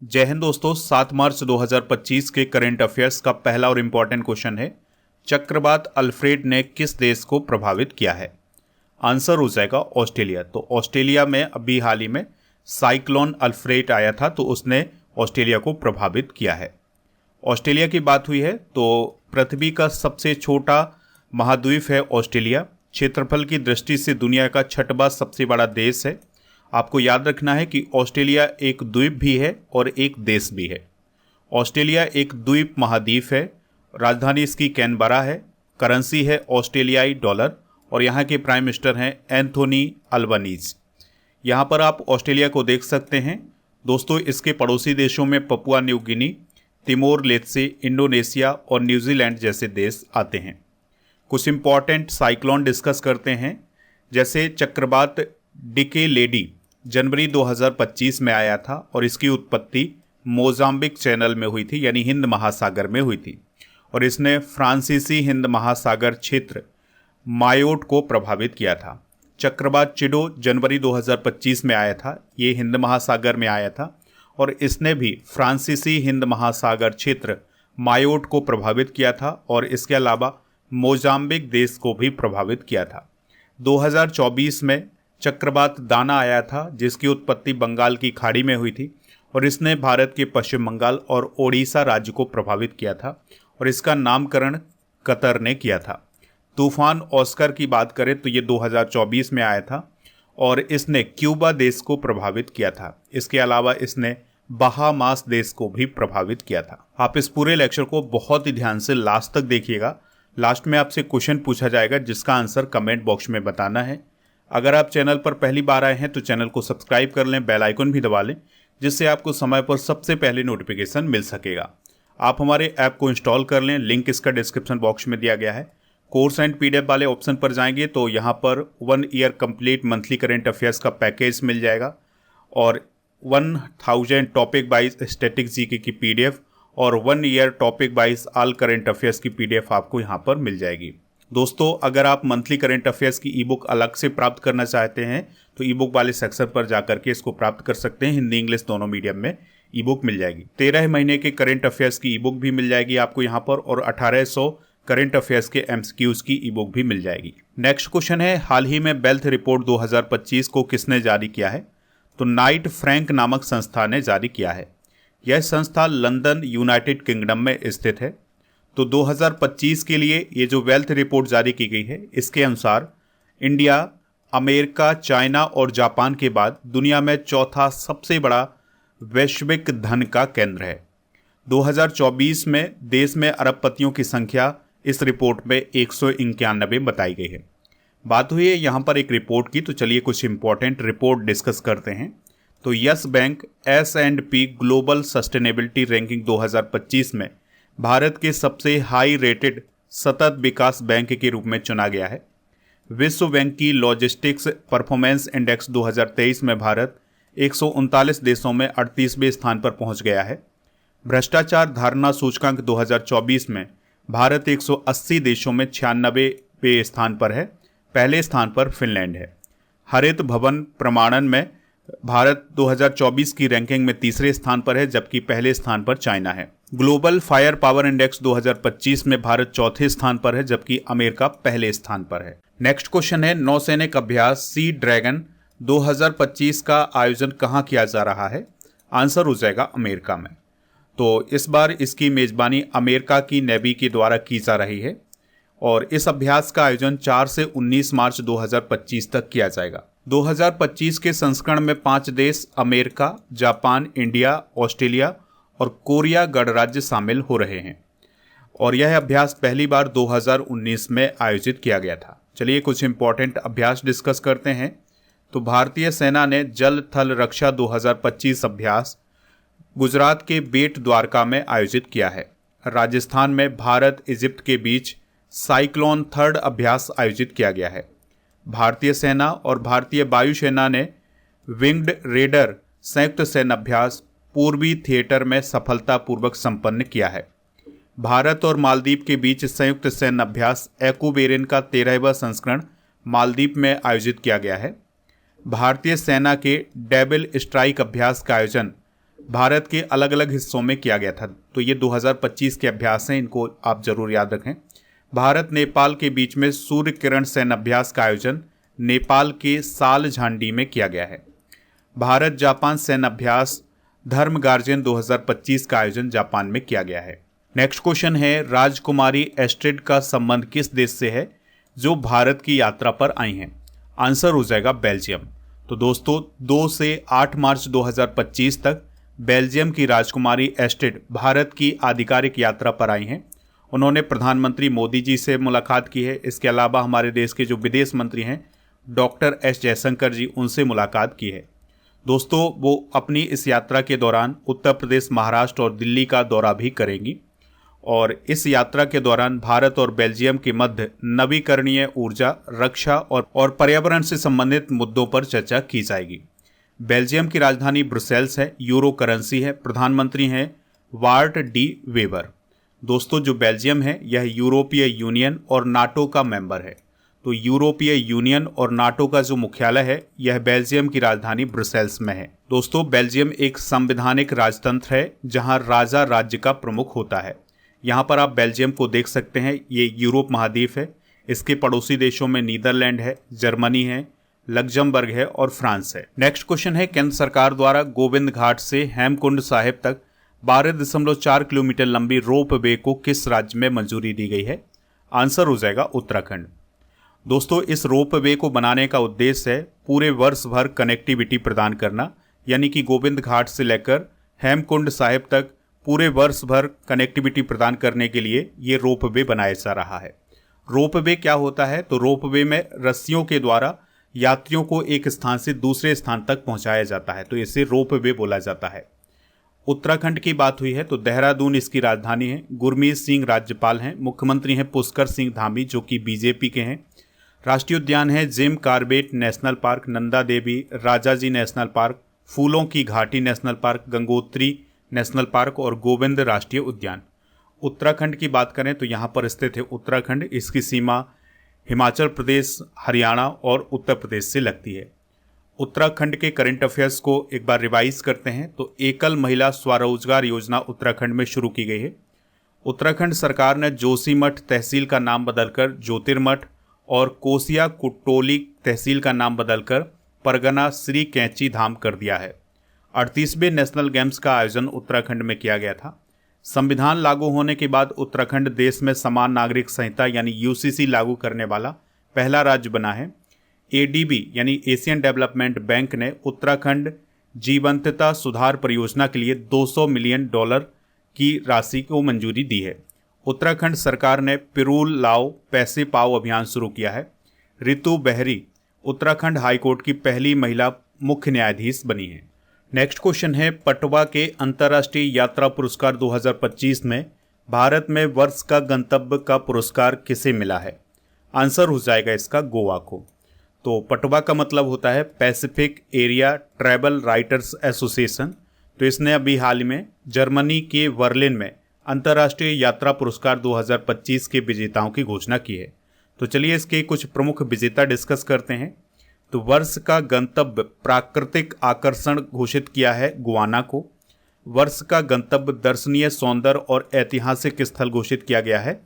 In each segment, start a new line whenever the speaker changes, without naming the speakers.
जय हिंद दोस्तों। 7 मार्च 2025 के करंट अफेयर्स का पहला और इम्पॉर्टेंट क्वेश्चन है, चक्रवात अल्फ्रेड ने किस देश को प्रभावित किया है। आंसर हो जाएगा ऑस्ट्रेलिया। तो ऑस्ट्रेलिया में अभी हाल ही में साइक्लोन अल्फ्रेड आया था, तो उसने ऑस्ट्रेलिया को प्रभावित किया है। ऑस्ट्रेलिया की बात हुई है तो पृथ्वी का सबसे छोटा महाद्वीप है ऑस्ट्रेलिया। क्षेत्रफल की दृष्टि से दुनिया का छठवां सबसे बड़ा देश है। आपको याद रखना है कि ऑस्ट्रेलिया एक द्वीप भी है और एक देश भी है। ऑस्ट्रेलिया एक द्वीप महाद्वीप है। राजधानी इसकी कैनबरा है। करेंसी है ऑस्ट्रेलियाई डॉलर और यहाँ के प्राइम मिनिस्टर हैं एंथोनी अल्बनीज। यहाँ पर आप ऑस्ट्रेलिया को देख सकते हैं। दोस्तों, इसके पड़ोसी देशों में पपुआ न्यू गिनी, तिमोर लेत्से, इंडोनेशिया और न्यूजीलैंड जैसे देश आते हैं। कुछ इंपॉर्टेंट साइक्लोन डिस्कस करते हैं, जैसे चक्रवात डिके लेडी जनवरी 2025 में आया था और इसकी उत्पत्ति मोजाम्बिक चैनल में हुई थी, यानी हिंद महासागर में हुई थी, और इसने फ्रांसीसी हिंद महासागर क्षेत्र मायोट को प्रभावित किया था। चक्रवात चिडो जनवरी 2025 में आया था, ये हिंद महासागर में आया था और इसने भी फ्रांसीसी हिंद महासागर क्षेत्र मायोट को प्रभावित किया था और इसके अलावा मोजाम्बिक देश को भी प्रभावित किया था। 2024 में चक्रवात दाना आया था, जिसकी उत्पत्ति बंगाल की खाड़ी में हुई थी और इसने भारत के पश्चिम बंगाल और ओडिशा राज्य को प्रभावित किया था और इसका नामकरण कतर ने किया था। तूफान ऑस्कर की बात करें तो ये 2024 में आया था और इसने क्यूबा देश को प्रभावित किया था। इसके अलावा इसने बहामास देश को भी प्रभावित किया था। आप इस पूरे लेक्चर को बहुत ही ध्यान से लास्ट तक देखिएगा। लास्ट में आपसे क्वेश्चन पूछा जाएगा जिसका आंसर कमेंट बॉक्स में बताना है। अगर आप चैनल पर पहली बार आए हैं तो चैनल को सब्सक्राइब कर लें, बेल आइकन भी दबा लें, जिससे आपको समय पर सबसे पहले नोटिफिकेशन मिल सकेगा। आप हमारे ऐप को इंस्टॉल कर लें, लिंक इसका डिस्क्रिप्शन बॉक्स में दिया गया है। कोर्स एंड पीडीएफ वाले ऑप्शन पर जाएंगे तो यहाँ पर 1 year complete monthly current affairs का पैकेज मिल जाएगा और 1000 टॉपिक वाइज स्टैटिक जीके की पीडीएफ और 1 year topic wise all current affairs की पीडीएफ आपको यहाँ पर मिल जाएगी। दोस्तों, अगर आप मंथली करेंट अफेयर्स की ई बुक अलग से प्राप्त करना चाहते हैं तो ई बुक वाले सेक्शन पर जाकर के इसको प्राप्त कर सकते हैं। हिंदी इंग्लिश दोनों मीडियम में ई बुक मिल जाएगी। 13 महीने के करेंट अफेयर्स की ई बुक भी मिल जाएगी आपको यहाँ पर और 1800 करेंट अफेयर्स के एमसीक्यूज की ई बुक भी मिल जाएगी। नेक्स्ट क्वेश्चन है, हाल ही में वेल्थ रिपोर्ट 2025 को किसने जारी किया है। तो नाइट फ्रैंक नामक संस्था ने जारी किया है। यह संस्था लंदन यूनाइटेड किंगडम में स्थित है। तो 2025 के लिए ये जो वेल्थ रिपोर्ट जारी की गई है, इसके अनुसार इंडिया अमेरिका, चाइना और जापान के बाद दुनिया में चौथा सबसे बड़ा वैश्विक धन का केंद्र है। 2024 में देश में अरबपतियों की संख्या इस रिपोर्ट में 191 बताई गई है। बात हुई है यहाँ पर एक रिपोर्ट की, तो चलिए कुछ इंपॉर्टेंट रिपोर्ट डिस्कस करते हैं। तो yes bank S&P global sustainability ranking 2025 में भारत के सबसे हाई रेटेड सतत विकास बैंक के रूप में चुना गया है। विश्व बैंक की लॉजिस्टिक्स परफॉर्मेंस इंडेक्स 2023 में भारत 139 देशों में 38वें स्थान पर पहुंच गया है। भ्रष्टाचार धारणा सूचकांक 2024 में भारत 180 देशों में 96वें स्थान पर है। पहले स्थान पर फिनलैंड है। हरित भवन प्रमाणन में भारत 2024 की रैंकिंग में तीसरे स्थान पर है, जबकि पहले स्थान पर चाइना है। ग्लोबल फायर पावर इंडेक्स 2025 में भारत चौथे स्थान पर है, जबकि अमेरिका पहले स्थान पर है। नेक्स्ट क्वेश्चन है, नौसैनिक अभ्यास सी ड्रैगन 2025 का आयोजन कहाँ किया जा रहा है। आंसर हो जाएगा अमेरिका में। तो इस बार इसकी मेजबानी अमेरिका की नेवी के द्वारा की जा रही है और इस अभ्यास का आयोजन 4 से 19 मार्च 2025 तक किया जाएगा। 2025 के संस्करण में 5 देश अमेरिका, जापान, इंडिया, ऑस्ट्रेलिया और कोरिया गणराज्य शामिल हो रहे हैं और यह अभ्यास पहली बार 2019 में आयोजित किया गया था। चलिए कुछ इंपॉर्टेंट अभ्यास डिस्कस करते हैं। तो भारतीय सेना ने जल थल रक्षा 2025 अभ्यास गुजरात के बेट द्वारका में आयोजित किया है। राजस्थान में भारत इजिप्ट के बीच साइक्लोन थर्ड अभ्यास आयोजित किया गया है। भारतीय सेना और भारतीय वायुसेना ने विंग्ड रेडर संयुक्त सैन्य अभ्यास पूर्वी थिएटर में सफलतापूर्वक संपन्न किया है। भारत और मालदीव के बीच संयुक्त सैन्य अभ्यास एक्यूबेरिन का 13वां संस्करण मालदीव में आयोजित किया गया है। भारतीय सेना के डेविल स्ट्राइक अभ्यास का आयोजन भारत के अलग अलग हिस्सों में किया गया था। तो ये 2025 के अभ्यास हैं, इनको आप जरूर याद रखें। भारत नेपाल के बीच में सूर्य किरण सैन्य अभ्यास का आयोजन नेपाल के साल झांडी में किया गया है। भारत जापान सैन्य अभ्यास धर्म गार्जियन 2025 का आयोजन जापान में किया गया है। नेक्स्ट क्वेश्चन है, राजकुमारी एस्ट्रिड का संबंध किस देश से है जो भारत की यात्रा पर आई हैं? आंसर हो जाएगा बेल्जियम। तो दोस्तों 2 से 8 मार्च 2025 तक बेल्जियम की राजकुमारी एस्ट्रिड भारत की आधिकारिक यात्रा पर आई हैं। उन्होंने प्रधानमंत्री मोदी जी से मुलाकात की है। इसके अलावा हमारे देश के जो विदेश मंत्री हैं डॉक्टर एस जयशंकर जी, उनसे मुलाकात की है। दोस्तों वो अपनी इस यात्रा के दौरान उत्तर प्रदेश, महाराष्ट्र और दिल्ली का दौरा भी करेंगी और इस यात्रा के दौरान भारत और बेल्जियम के मध्य नवीकरणीय ऊर्जा, रक्षा और पर्यावरण से संबंधित मुद्दों पर चर्चा की जाएगी। बेल्जियम की राजधानी ब्रुसेल्स है, यूरो करेंसी है, प्रधानमंत्री हैं वार्ट डी वेबर। दोस्तों जो बेल्जियम है यह यूरोपीय यूनियन और नाटो का मेंबर है। तो यूरोपीय यूनियन और नाटो का जो मुख्यालय है यह बेल्जियम की राजधानी ब्रुसेल्स में है। दोस्तों बेल्जियम एक संवैधानिक राजतंत्र है जहां राजा राज्य का प्रमुख होता है। यहाँ पर आप बेल्जियम को देख सकते हैं, ये यूरोप महाद्वीप है। इसके पड़ोसी देशों में नीदरलैंड है, जर्मनी है, लग्जमबर्ग है और फ्रांस है। नेक्स्ट क्वेश्चन है, केंद्र सरकार द्वारा गोविंद घाट से हेमकुंड साहिब तक 12.4 किलोमीटर लंबी रोप वे को किस राज्य में मंजूरी दी गई है? आंसर हो जाएगा उत्तराखंड। दोस्तों इस रोप वे को बनाने का उद्देश्य है पूरे वर्ष भर कनेक्टिविटी प्रदान करना, यानी कि गोविंद घाट से लेकर हेमकुंड साहिब तक पूरे वर्ष भर कनेक्टिविटी प्रदान करने के लिए ये रोप वे बनाया जा रहा है। रोप वे क्या होता है? तो रोप वे में रस्सियों के द्वारा यात्रियों को एक स्थान से दूसरे स्थान तक पहुंचाया जाता है, तो इसे रोप वे बोला जाता है। उत्तराखंड की बात हुई है तो देहरादून इसकी राजधानी है। गुरमीत सिंह राज्यपाल हैं। मुख्यमंत्री हैं पुष्कर सिंह धामी जो कि बीजेपी के हैं। राष्ट्रीय उद्यान है Jim Corbett national park, Nanda Devi Rajaji national park, फूलों की घाटी national park, Gangotri national park और गोविंद राष्ट्रीय उद्यान। उत्तराखंड की बात करें तो यहाँ पर स्थित है उत्तराखंड। इसकी सीमा हिमाचल प्रदेश, हरियाणा और उत्तर प्रदेश से लगती है। उत्तराखंड के करंट अफेयर्स को एक बार रिवाइज करते हैं तो एकल महिला स्वरोजगार योजना उत्तराखंड में शुरू की गई है। उत्तराखंड सरकार ने जोशीमठ तहसील का नाम बदलकर ज्योतिर्मठ और कोसिया कुटोली तहसील का नाम बदलकर परगना श्री कैंची धाम कर दिया है। 38वें नेशनल गेम्स का आयोजन उत्तराखंड में किया गया था। संविधान लागू होने के बाद उत्तराखंड देश में समान नागरिक संहिता यानी यूसीसी लागू करने वाला पहला राज्य बना है। एडीबी यानी एशियन डेवलपमेंट बैंक ने उत्तराखंड जीवंतता सुधार परियोजना के लिए $200 मिलियन की राशि को मंजूरी दी है। उत्तराखंड सरकार ने पिरूल लाओ पैसे पाओ अभियान शुरू किया है। रितु बेहरी उत्तराखंड हाईकोर्ट की पहली महिला मुख्य न्यायाधीश बनी है। नेक्स्ट क्वेश्चन है, पटवा के अंतर्राष्ट्रीय यात्रा पुरस्कार 2025 में भारत में वर्ष का गंतव्य का पुरस्कार किसे मिला है? आंसर हो जाएगा इसका गोवा को। तो पटवा का मतलब होता है Pacific area travel writers association. तो इसने अभी हाल में जर्मनी के बर्लिन में अंतर्राष्ट्रीय यात्रा पुरस्कार 2025 के विजेताओं की घोषणा की है। तो चलिए इसके कुछ प्रमुख विजेता डिस्कस करते हैं। तो वर्ष का गंतव्य प्राकृतिक आकर्षण घोषित किया है गुआना को। वर्ष का गंतव्य दर्शनीय सौंदर्य और ऐतिहासिक स्थल घोषित किया गया है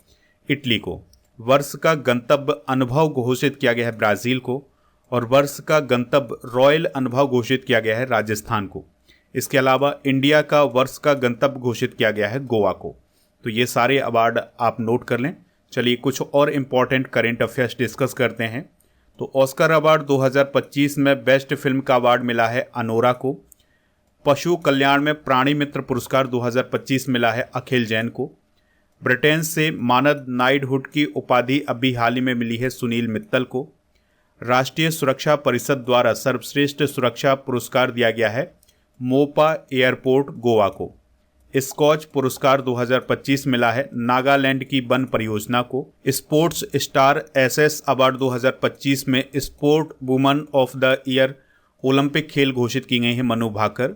इटली को। वर्ष का गंतव्य अनुभव घोषित किया गया है ब्राज़ील को। और वर्ष का गंतव्य रॉयल अनुभव घोषित किया गया है राजस्थान को। इसके अलावा इंडिया का वर्ष का गंतव्य घोषित किया गया है गोवा को। तो ये सारे अवार्ड आप नोट कर लें। चलिए कुछ और इम्पॉर्टेंट करेंट अफेयर्स डिस्कस करते हैं। तो ऑस्कर अवार्ड 2025 में बेस्ट फिल्म का अवार्ड मिला है अनोरा को। पशु कल्याण में प्राणी मित्र पुरस्कार 2025 मिला है अखिल जैन को। ब्रिटेन से मानद नाइटहुड की उपाधि अभी हाल ही में मिली है सुनील मित्तल को। राष्ट्रीय सुरक्षा परिषद द्वारा सर्वश्रेष्ठ सुरक्षा पुरस्कार दिया गया है मोपा एयरपोर्ट गोवा को। स्कॉच पुरस्कार 2025 मिला है नागालैंड की वन परियोजना को। स्पोर्ट्स स्टार एसएस अवार्ड 2025 में sport woman of the year Olympic खेल घोषित की गई है Manu Bhaker.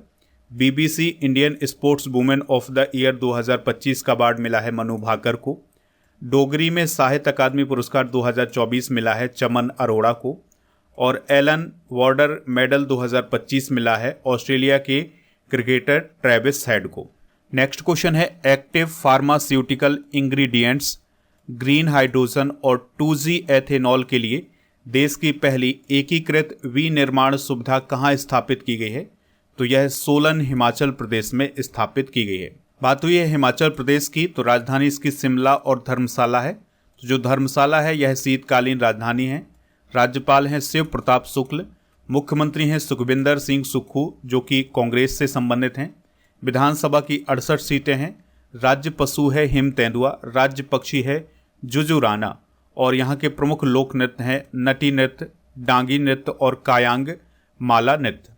BBC Indian sports women of the year 2025 का अवार्ड मिला है मनु भाकर को। डोगरी में साहित्य अकादमी पुरस्कार 2024 मिला है चमन अरोड़ा को। और एलन वॉर्डर मेडल 2025 मिला है ऑस्ट्रेलिया के क्रिकेटर ट्रेविस हेड को। नेक्स्ट क्वेश्चन है active pharmaceutical ingredients green hydrogen और 2G एथेनॉल के लिए देश की पहली एकीकृत विनिर्माण सुविधा कहाँ स्थापित की गई है? तो यह सोलन हिमाचल प्रदेश में स्थापित की गई है। बात हुई है हिमाचल प्रदेश की, तो राजधानी इसकी शिमला और धर्मशाला है। तो जो धर्मशाला है यह शीतकालीन राजधानी है। राज्यपाल हैं शिव प्रताप शुक्ल, मुख्यमंत्री हैं सुखविंदर सिंह सुक्खू जो कि कांग्रेस से संबंधित हैं। विधानसभा की 68 सीटें हैं। राज्य पशु है हिम तेंदुआ, राज्य पक्षी है जुजुराना और यहाँ के प्रमुख लोक नृत्य हैं नटी नृत्य, डांगी नृत्य और कायांग माला नृत्य।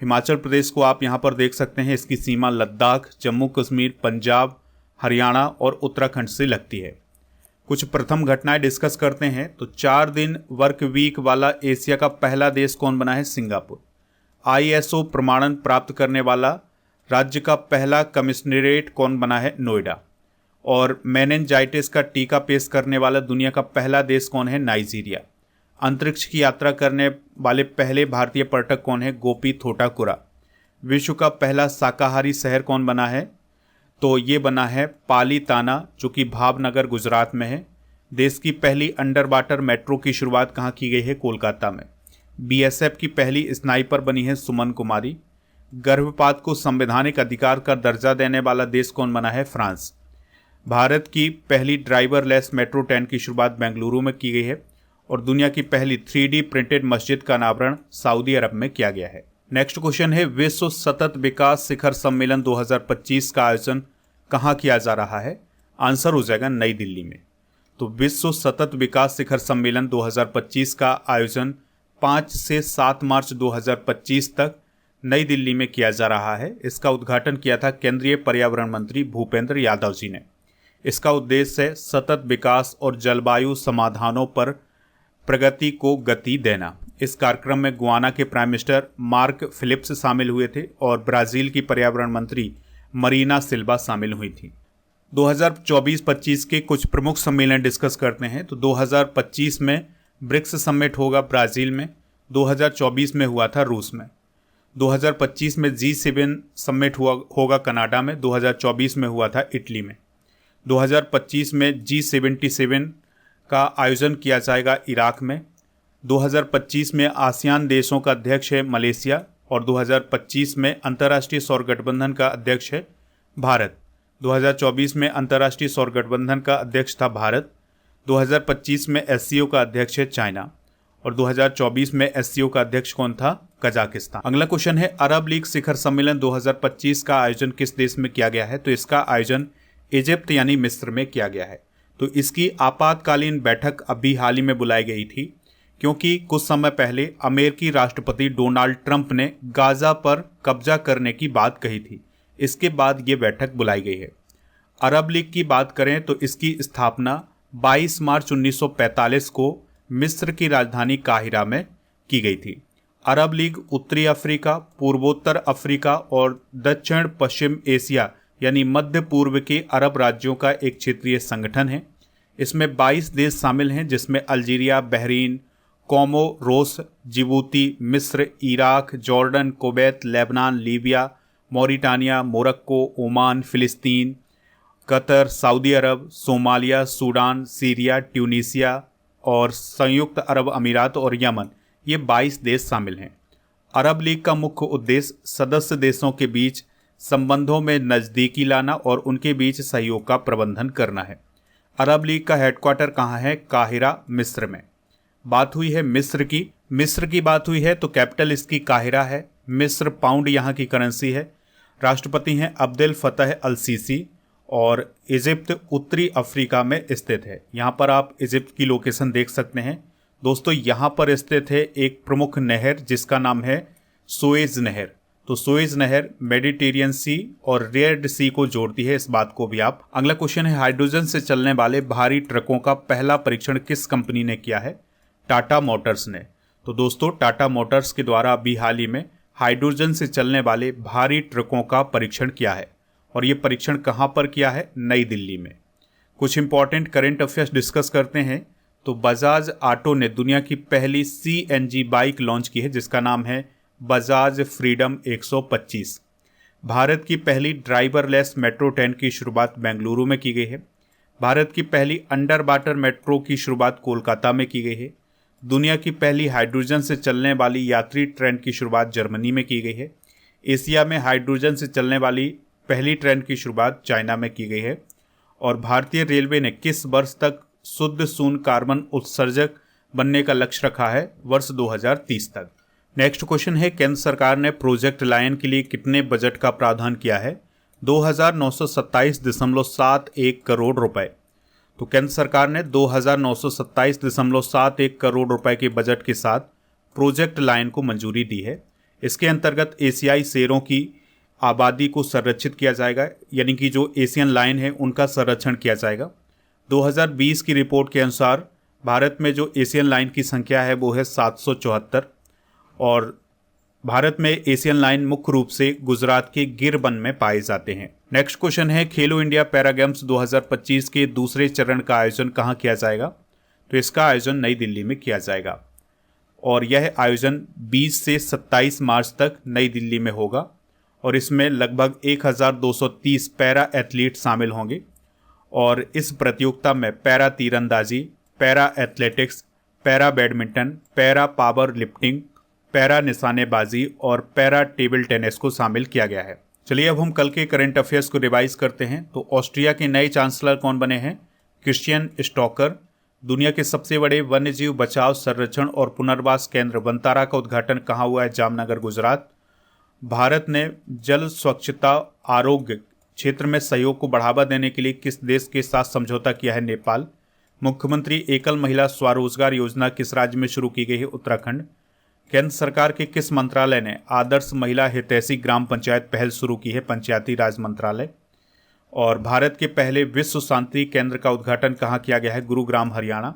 हिमाचल प्रदेश को आप यहाँ पर देख सकते हैं, इसकी सीमा लद्दाख, जम्मू कश्मीर, पंजाब, हरियाणा और उत्तराखंड से लगती है। कुछ प्रथम घटनाएं डिस्कस करते हैं। तो 4 दिन वर्क वीक वाला एशिया का पहला देश कौन बना है? सिंगापुर। ISO प्रमाणन प्राप्त करने वाला राज्य का पहला कमिश्नरेट कौन बना है? नोएडा। और मेनिनजाइटिस का टीका पेश करने वाला दुनिया का पहला देश कौन है? नाइजीरिया। अंतरिक्ष की यात्रा करने वाले पहले भारतीय पर्यटक कौन है? गोपी थोटाकुरा। विश्व का पहला शाकाहारी शहर कौन बना है? तो ये बना है पालीताना जो कि भावनगर गुजरात में है। देश की पहली अंडर वाटर मेट्रो की शुरुआत कहाँ की गई है? कोलकाता में। BSF की पहली स्नाइपर बनी है सुमन कुमारी। गर्भपात को संवैधानिक अधिकार का दर्जा देने वाला देश कौन बना है? फ्रांस। भारत की पहली ड्राइवरलेस मेट्रो ट्रेन की शुरुआत बेंगलुरु में की गई है और दुनिया की पहली 3D प्रिंटेड मस्जिद का अनावरण सऊदी अरब में किया गया है। नेक्स्ट क्वेश्चन है विश्व सतत विकास शिखर सम्मेलन 2025 का आयोजन कहाँ किया जा रहा है? आंसर हो जाएगा नई दिल्ली में। तो विश्व सतत विकास शिखर सम्मेलन 2025 का आयोजन 5 से 7 मार्च 2025 तक नई दिल्ली में किया जा रहा है। इसका उद्घाटन किया था केंद्रीय पर्यावरण मंत्री भूपेंद्र यादव जी ने। इसका उद्देश्य है सतत विकास और जलवायु समाधानों पर प्रगति को गति देना। इस कार्यक्रम में गुआना के प्राइम मिनिस्टर मार्क फिलिप्स शामिल हुए थे और ब्राज़ील की पर्यावरण मंत्री मरीना सिल्वा शामिल हुई थी। 2024-25 के कुछ प्रमुख सम्मेलन डिस्कस करते हैं। तो 2025 में ब्रिक्स समिट होगा ब्राज़ील में, 2024 में हुआ था रूस में। 2025 में G7 समिट होगा कनाडा में, 2024 में हुआ था इटली में। 2025 में G77 का आयोजन किया जाएगा इराक में। 2025 में आसियान देशों का अध्यक्ष है मलेशिया और 2025 में अंतर्राष्ट्रीय सौर गठबंधन का अध्यक्ष है भारत। 2024 में अंतर्राष्ट्रीय सौर गठबंधन का अध्यक्ष था भारत। 2025 में SCO का अध्यक्ष है चाइना और 2024 में SCO का अध्यक्ष कौन था? कजाकिस्तान। अगला क्वेश्चन है अरब लीग शिखर सम्मेलन 2025 का आयोजन किस देश में किया गया है? तो इसका आयोजन इजिप्ट यानी मिस्र में किया गया है। तो इसकी आपातकालीन बैठक अभी हाल ही में बुलाई गई थी क्योंकि कुछ समय पहले अमेरिकी राष्ट्रपति डोनाल्ड ट्रंप ने गाजा पर कब्जा करने की बात कही थी। इसके बाद ये बैठक बुलाई गई है। अरब लीग की बात करें तो इसकी स्थापना 22 मार्च 1945 को मिस्र की राजधानी काहिरा में की गई थी। अरब लीग उत्तरी अफ्रीका, पूर्वोत्तर अफ्रीका और दक्षिण पश्चिम एशिया यानी मध्य पूर्व के अरब राज्यों का एक क्षेत्रीय संगठन है। इसमें 22 देश शामिल हैं जिसमें अल्जीरिया, बहरीन, कोमोरोस, जिबूती, मिस्र, Iraq, Jordan, Kuwait, Lebanon, Libya, Mauritania, Morocco, Oman, फिलिस्तीन, कतर, सऊदी अरब, सोमालिया, सूडान, सीरिया, ट्यूनीसिया और संयुक्त अरब अमीरात और यमन, ये 22 देश शामिल हैं। अरब लीग का मुख्य उद्देश्य सदस्य देशों के बीच संबंधों में नज़दीकी लाना और उनके बीच सहयोग का प्रबंधन करना है। अरब लीग का हेडक्वार्टर कहाँ है? काहिरा, मिस्र में। बात हुई है मिस्र की बात हुई है तो कैपिटल इसकी काहिरा है। मिस्र पाउंड यहाँ की करेंसी है। राष्ट्रपति हैं अब्देल फतह अल सीसी और इजिप्ट उत्तरी अफ्रीका में स्थित है। यहाँ पर आप इजिप्ट की लोकेशन देख सकते हैं। दोस्तों यहाँ पर स्थित है एक प्रमुख नहर जिसका नाम है सुएज नहर। तो सुएज नहर मेडिटेरियन सी और रेड सी को जोड़ती है, इस बात को भी आप। अगला क्वेश्चन है हाइड्रोजन से चलने वाले भारी ट्रकों का पहला परीक्षण किस कंपनी ने किया है? टाटा मोटर्स ने। तो दोस्तों टाटा मोटर्स के द्वारा अभी हाल ही में हाइड्रोजन से चलने वाले भारी ट्रकों का परीक्षण किया है और ये परीक्षण कहाँ पर किया है? नई दिल्ली में। कुछ इंपॉर्टेंट करंट अफेयर्स डिस्कस करते हैं। तो बजाज ऑटो ने दुनिया की पहली CNG बाइक लॉन्च की है जिसका नाम है बजाज फ्रीडम 125। भारत की पहली ड्राइवरलेस मेट्रो ट्रेन की शुरुआत बेंगलुरु में की गई है। भारत की पहली अंडर वाटर मेट्रो की शुरुआत कोलकाता में की गई है। दुनिया की पहली हाइड्रोजन से चलने वाली यात्री ट्रेन की शुरुआत जर्मनी में की गई है। एशिया में हाइड्रोजन से चलने वाली पहली ट्रेन की शुरुआत चाइना में की गई है। और भारतीय रेलवे ने किस वर्ष तक शुद्ध शून्य कार्बन उत्सर्जक बनने का लक्ष्य रखा है? वर्ष 2030 तक। नेक्स्ट क्वेश्चन है, केंद्र सरकार ने प्रोजेक्ट लायन के लिए कितने बजट का प्रावधान किया है? 2927.71 करोड़ रुपए। तो केंद्र सरकार ने 2927.71 करोड़ रुपए के बजट के साथ प्रोजेक्ट लायन को मंजूरी दी है। इसके अंतर्गत एशियाई शेरों की आबादी को संरक्षित किया जाएगा, यानी कि जो एशियन लायन है उनका संरक्षण किया जाएगा। 2020 की रिपोर्ट के अनुसार भारत में जो एशियन लायन की संख्या है वो है 774 और भारत में एशियन लायन मुख्य रूप से गुजरात के गिर वन में पाए जाते हैं। नेक्स्ट क्वेश्चन है, खेलो इंडिया पैरा गेम्स 2025 के दूसरे चरण का आयोजन कहाँ किया जाएगा? तो इसका आयोजन नई दिल्ली में किया जाएगा और यह आयोजन 20 से 27 मार्च तक नई दिल्ली में होगा और इसमें लगभग 1230 पैरा एथलीट शामिल होंगे और इस प्रतियोगिता में पैरा तीरंदाजी, para athletics, para badminton, para power lifting, para निशानेबाजी और पैरा टेबल टेनिस को शामिल किया गया है। चलिए अब हम कल के करंट अफेयर्स को रिवाइज करते हैं। तो ऑस्ट्रिया के नए चांसलर कौन बने हैं? Christian stalker. दुनिया के सबसे बड़े वन्यजीव बचाव, संरक्षण और पुनर्वास केंद्र वनतारा का उद्घाटन कहाँ हुआ है? जामनगर, गुजरात। भारत ने जल स्वच्छता आरोग्य क्षेत्र में सहयोग को बढ़ावा देने के लिए किस देश के साथ समझौता किया है? नेपाल। मुख्यमंत्री एकल महिला स्वरोजगार योजना किस राज्य में शुरू की गई है? उत्तराखंड। केंद्र सरकार के किस मंत्रालय ने आदर्श महिला हितैषी ग्राम पंचायत पहल शुरू की है? पंचायती राज मंत्रालय। और भारत के पहले विश्व शांति केंद्र का उद्घाटन कहाँ किया गया है? गुरुग्राम, हरियाणा।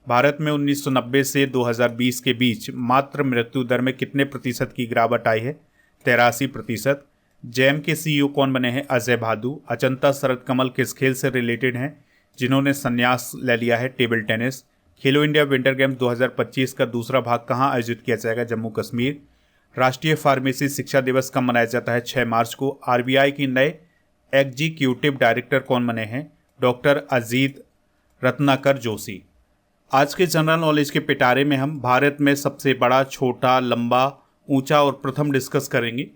भारत में 1990 से 2020 के बीच मातृ मृत्यु दर में कितने प्रतिशत की गिरावट आई है? 83%। जैम के सीईओ कौन बने हैं? अजय भादु। अजंता शरद कमल किस खेल से रिलेटेड हैं जिन्होंने संन्यास ले लिया है? Table tennis. खेलो इंडिया विंटर गेम्स 2025 का दूसरा भाग कहाँ आयोजित किया जाएगा? जम्मू कश्मीर। राष्ट्रीय फार्मेसी शिक्षा दिवस कब मनाया जाता है? 6 मार्च को। आरबीआई के नए एग्जीक्यूटिव डायरेक्टर कौन बने हैं? डॉक्टर अजीत रत्नाकर जोशी। आज के जनरल नॉलेज के पिटारे में हम भारत में सबसे बड़ा, छोटा, लंबा, ऊंचा और प्रथम डिस्कस करेंगे।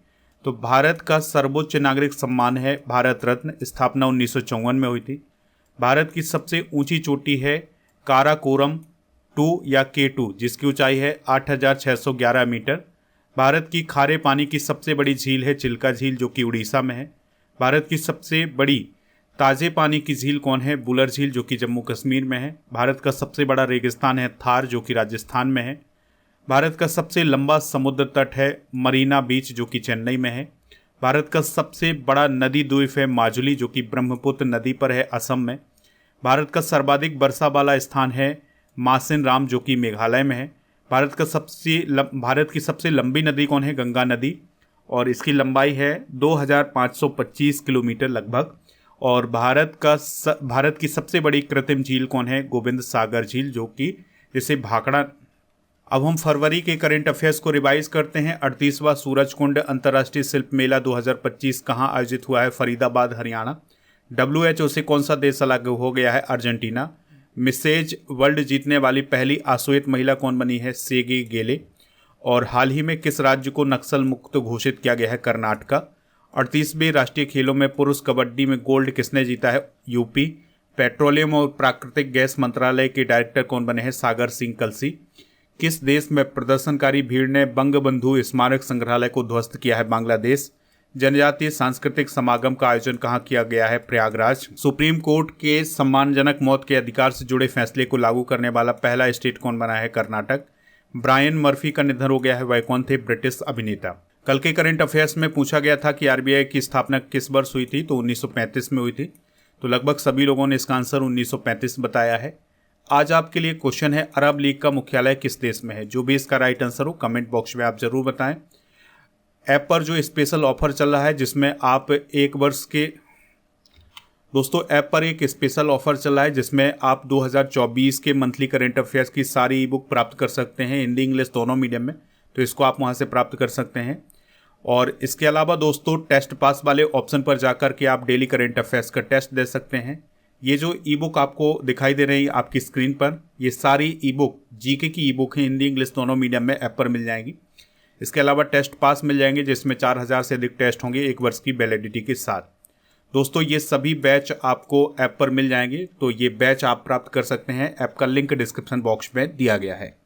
तो भारत का सर्वोच्च नागरिक सम्मान है भारत रत्न। स्थापना 1954 में हुई थी। भारत की सबसे ऊंची चोटी है काराकोरम 2 या K2 जिसकी ऊंचाई है 8611 मीटर। भारत की खारे पानी की सबसे बड़ी झील है चिल्का झील जो कि उड़ीसा में है। भारत की सबसे बड़ी ताजे पानी की झील कौन है? बुलर झील जो कि जम्मू कश्मीर में है। भारत का सबसे बड़ा रेगिस्तान है थार जो कि राजस्थान में है। भारत का सबसे लंबा समुद्र तट है मरीना बीच जो कि चेन्नई में है। भारत का सबसे बड़ा नदी द्वीप है माजुली जो कि ब्रह्मपुत्र नदी पर है, असम में। भारत का सर्वाधिक वर्षा वाला स्थान है मासिन राम जो कि मेघालय में है। भारत की सबसे लंबी नदी कौन है? गंगा नदी और इसकी लंबाई है 2525 किलोमीटर लगभग। और भारत की सबसे बड़ी कृत्रिम झील कौन है? गोविंद सागर झील जो कि जिसे भाखड़ा। अब हम फरवरी के करंट अफेयर्स को रिवाइज करते हैं। 38वां सूरजकुंड अंतर्राष्ट्रीय शिल्प मेला 2025 कहाँ आयोजित हुआ है? फरीदाबाद, हरियाणा। WHO से कौन सा देश अलग हो गया है? अर्जेंटीना। मिसेज वर्ल्ड जीतने वाली पहली आश्वेत महिला कौन बनी है? सेगे गेले। और हाल ही में किस राज्य को नक्सल मुक्त घोषित किया गया है? कर्नाटका। 38वें राष्ट्रीय खेलों में पुरुष कबड्डी में गोल्ड किसने जीता है? यूपी। पेट्रोलियम और प्राकृतिक गैस मंत्रालय के डायरेक्टर कौन बने हैं? सागर सिंह कलसी। किस देश में प्रदर्शनकारी भीड़ ने बंगबंधु स्मारक संग्रहालय को ध्वस्त किया है? बांग्लादेश। जनजातीय सांस्कृतिक समागम का आयोजन कहाँ किया गया है? प्रयागराज। सुप्रीम कोर्ट के सम्मानजनक मौत के अधिकार से जुड़े फैसले को लागू करने वाला पहला स्टेट कौन बना है? कर्नाटक। ब्रायन मर्फी का निधन हो गया है, वह कौन थे? ब्रिटिश अभिनेता। कल के करंट अफेयर्स में पूछा गया था कि आरबीआई की स्थापना किस वर्ष हुई थी? तो 1935 में हुई थी। तो लगभग सभी लोगों ने इसका आंसर 1935 बताया है। आज आपके लिए क्वेश्चन है, अरब लीग का मुख्यालय किस देश में है? जो भी इसका राइट आंसर हो कमेंट बॉक्स में आप जरूर बताएं। ऐप पर जो स्पेशल ऑफर चल रहा है जिसमें आप एक वर्ष के ऐप पर एक स्पेशल ऑफर चल रहा है जिसमें आप 2024 के मंथली करंट अफेयर्स की सारी ई बुक प्राप्त कर सकते हैं, हिंदी इंग्लिश दोनों मीडियम में। तो इसको आप वहां से प्राप्त कर सकते हैं। और इसके अलावा दोस्तों टेस्ट पास वाले ऑप्शन पर जाकर के आप डेली करेंट अफेयर्स का टेस्ट दे सकते हैं। ये जो ई बुक आपको दिखाई दे रही है आपकी स्क्रीन पर, ये सारी ई बुक जीके की ई बुक है, हिंदी इंग्लिश दोनों मीडियम में ऐप पर मिल जाएंगी। इसके अलावा टेस्ट पास मिल जाएंगे जिसमें 4000 से अधिक टेस्ट होंगे 1 वर्ष की वैलिडिटी के साथ। दोस्तों ये सभी बैच आपको ऐप पर मिल जाएंगे, तो ये बैच आप प्राप्त कर सकते हैं। ऐप का लिंक डिस्क्रिप्शन बॉक्स में दिया गया है।